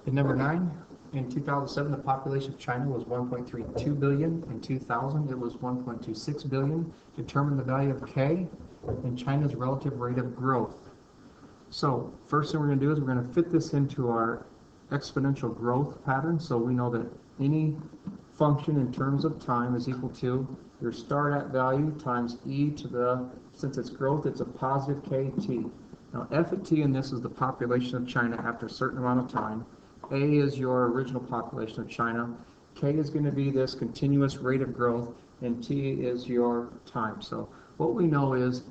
And number 9, in 2007, the population of China was 1.32 billion. In 2000, it was 1.26 billion. Determine the value of K and China's relative rate of growth. So first thing we're going to do is we're going to fit this into our exponential growth pattern. So we know that any function in terms of time is equal to your start at value times e to the, since it's growth, it's a positive kt. Now f at t in this is the population of China after a certain amount of time. A is your original population of China. K is going to be this continuous rate of growth, and t is your time. So what we know is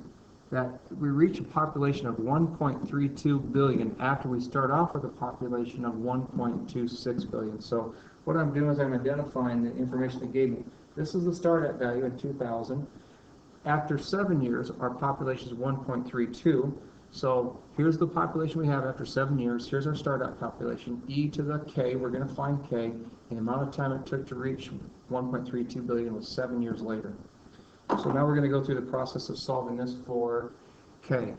that we reach a population of 1.32 billion after we start off with a population of 1.26 billion. So what I'm doing is I'm identifying the information they gave me. This is the start at value in 2000. After 7 years, our population is 1.32. So here's the population we have after 7 years. Here's our start at population. E to the k, we're going to find k. And the amount of time it took to reach 1.32 billion was 7 years later. So now we're going to go through the process of solving this for k.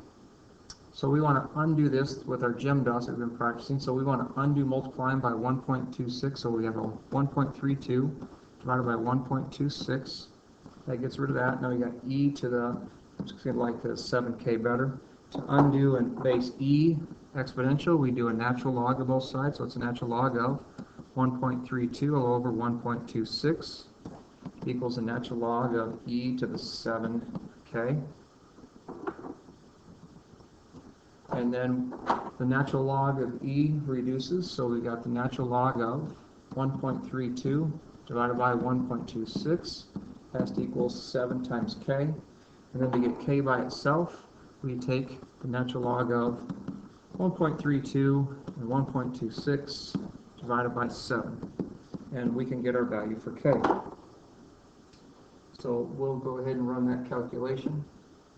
So we want to undo this with our gem dots that we've been practicing. So we want to undo multiplying by 1.26. So we have a 1.32 divided by 1.26. That gets rid of that. Now we got e to the, I'm just going to like the 7k better. To undo and base e exponential, we do a natural log of both sides. So it's a natural log of 1.32 all over 1.26 equals a natural log of e to the 7k. And then the natural log of e reduces, so we got the natural log of 1.32 divided by 1.26 has to equal 7 times k. And then to get k by itself, we take the natural log of 1.32 and 1.26 divided by 7. And we can get our value for k. So we'll go ahead and run that calculation.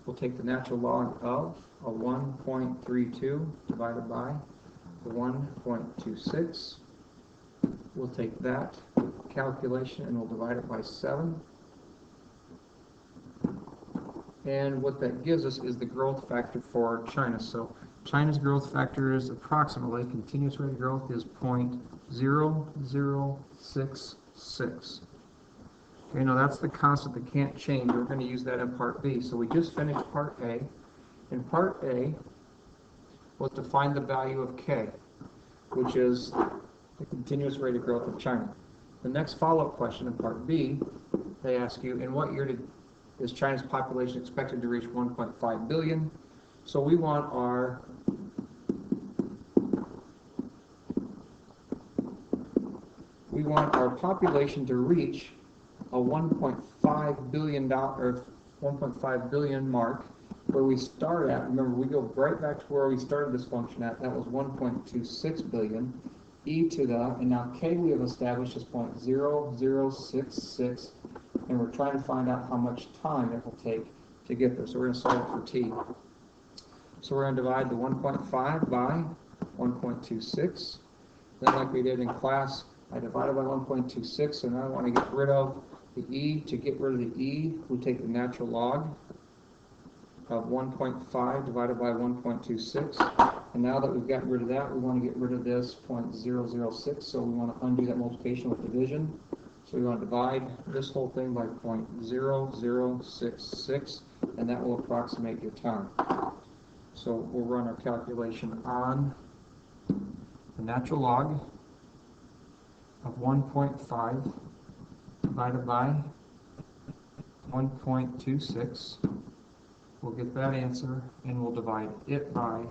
We'll take the natural log of a 1.32 divided by the 1.26. We'll take that calculation and we'll divide it by 7. And what that gives us is the growth factor for China. So China's growth factor is approximately, continuous rate of growth is 0.0066. Okay, now that's the constant that can't change. We're going to use that in part B. So we just finished part A. In part A was to find the value of K, which is the continuous rate of growth of China. The next follow-up question in part B, they ask you, in what year is China's population expected to reach 1.5 billion? So we want our population to reach a 1.5 billion mark, where we start at. Remember, we go right back to where we started this function at. That was 1.26 billion. E to the, and now k we have established is 0.0066, and we're trying to find out how much time it will take to get there. So we're going to solve for t. So we're going to divide the 1.5 by 1.26. Then, like we did in class, I divided by 1.26, so now I want to get rid of the e. To get rid of the e, we take the natural log of 1.5 divided by 1.26. And now that we've gotten rid of that, we want to get rid of this 0.006, so we want to undo that multiplication with division. So we want to divide this whole thing by 0.0066, and that will approximate your time. So we'll run our calculation on the natural log of 1.5 divided by 1.26. We'll get that answer, and we'll divide it by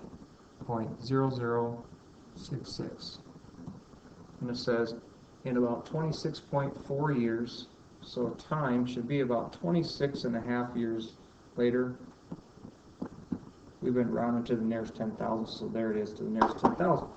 0.0066. And it says, in about 26.4 years, so time should be about 26.5 years later. We've been rounding to the nearest 10,000, so there it is, to the nearest 10,000.